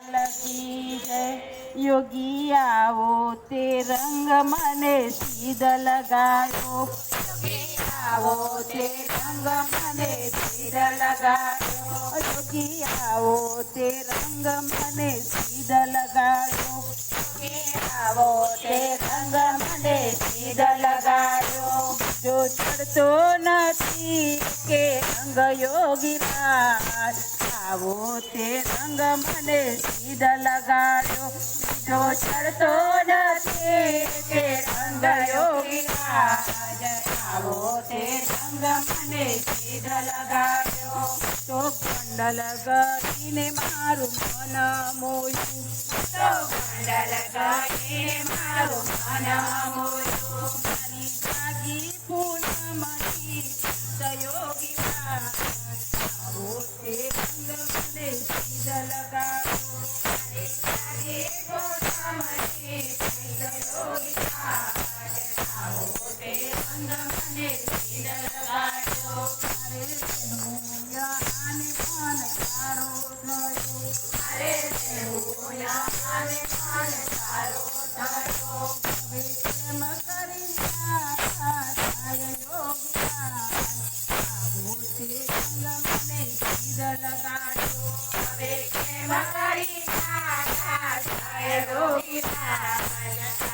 લગી જય યોગી આવો તે રંગ મને સીધ લગાયો યોગી આવો તે રંગ મને સીધ લગાયો યોગી આવો તે રંગ મને સીધ લગાયો યોગી આવો તે રંગ મને સીધ લગાયો જો ચડતો નથી કે રંગ યોગી રાજ આવો તે રંગ મને સીધ લગાડ્યો જો ચડતો નથી કે રંગ યોગી રાજ આવો તે રંગ મને સીધ લગાડ્યો તો ગંડલ કરીને મારું મન મોયું તો ગંડલ કરીને મારું મન મોયું મારી જાગી પૂનમની યોગી રાજ આવો તે રંગ મને સીધ લગાડ્યો મારી જાગી પૂનમની યોગી રાજ આવો તે રંગ મને સીધ લગાડ્યો મારે હું યાને મન તારો થયો મારે હું યાને મન તારો થયો હવે પ્રેમ કરી થાય યોગી રાજ આવો તે રંગ મને સીધ લગાડ્યો હવે પ્રેમ કરી થાય યોગી રાજ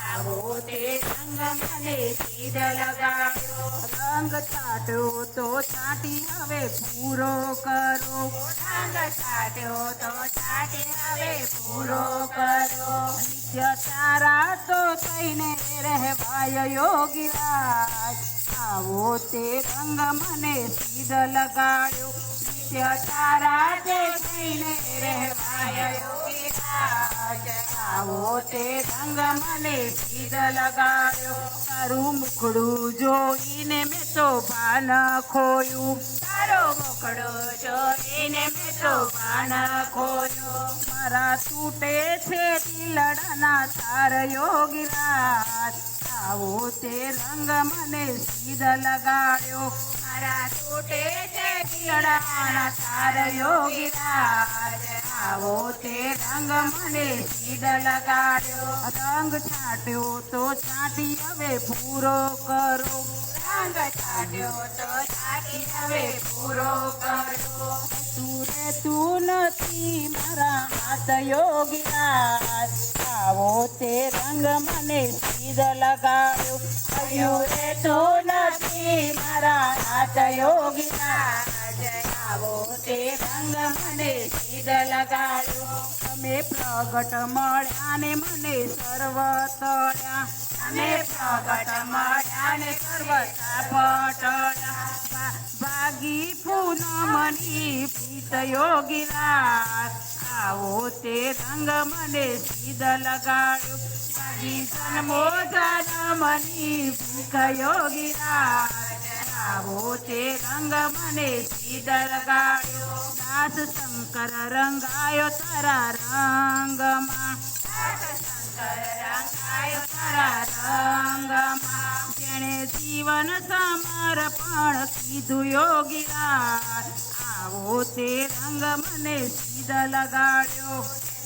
આવો તે રંગ મને સીધ લગાડ્યો રંગ છાટ્યો તો છાટી હવે પૂરો કરો રંગ છાટ્યો તો છાટી હવે પૂરો કરો નિત્ય તારા તો થઈને રહેવાય યોગી રાજ આવો તે રંગ મને સીધ લગાડ્યો નિત્ય તારા તે થઈને રહેવાય યોગી રાજ આવો તે રંગ મને સીધ લગાડ્યો તારું મુખડું જોઈને મેં તો ભાન ખોયું તારો મુખડું જોઈને મેં તો ભાન ખોયું મારા તૂટે છે દિલડાના તાર યોગી રાજ આવો તે રંગ મને સીધ લગાડ્યો મારા તૂટે છે દિલડાના તાર યોગી રાજ આવો તે રંગ મને સીધ લગાડ્યો રંગ છાંટ્યો તો છાંટી હવે પૂરો કરો રંગ છાંટ્યો તો છાંટી હવે પૂરો કરો તું રે તું નથી મારા હાથ યોગી રાજ આવો તે રંગ મને સીધ લગાડ્યો હયું રે તું નથી મારા હાથ યોગી રાજ આવો તે રંગ મને સીધ લગાડ્યો તમે પ્રગટ મળ્યા ને મને સર્વ તળ્યા તમે પ્રગટ મળ્યા ને સર્વતા પટળ્યા ભાગી પૂનમની પ્રીત યોગી રાજ આવો તે રંગ મને સીધ લગાડ્યો ભાગી જન્મો જન્મની ભીખ યોગી રાજ આવો તે રંગ મને સીધ લગાડ્યો દાસ શંકર રંગાયો તારા રંગમાં દાસ શંકર રંગાયો તારા રંગમાં જેણે જીવન સમર્પણ કીધું યોગી રાજ આવો તે રંગ મને સીધ લગાડ્યો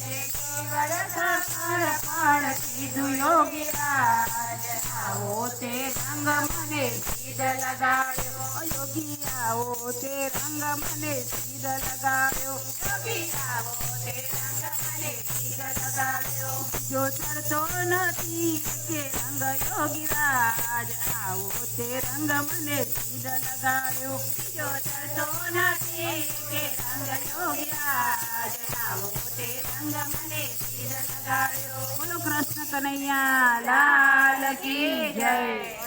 જીવન સમર્પણ કીધું યોગી રાજ આવો તે રંગ મને સીધ લગાડ્યો યોગી આવો તે રંગ મને સીધ લગાડ્યો યોગી આવો તે રંગ મને સીધ લગાડ્યો જો ચડતો નથી કે રંગ યોગી રાજ આવો તે રંગ મને સીધ લગાડ્યો જો ચડતો નથી કે રંગ યોગી રાજ આવો તે રંગ મને સીધ લગાડ્યો બોલો કૃષ્ણ કનૈયા લાલ કી જય।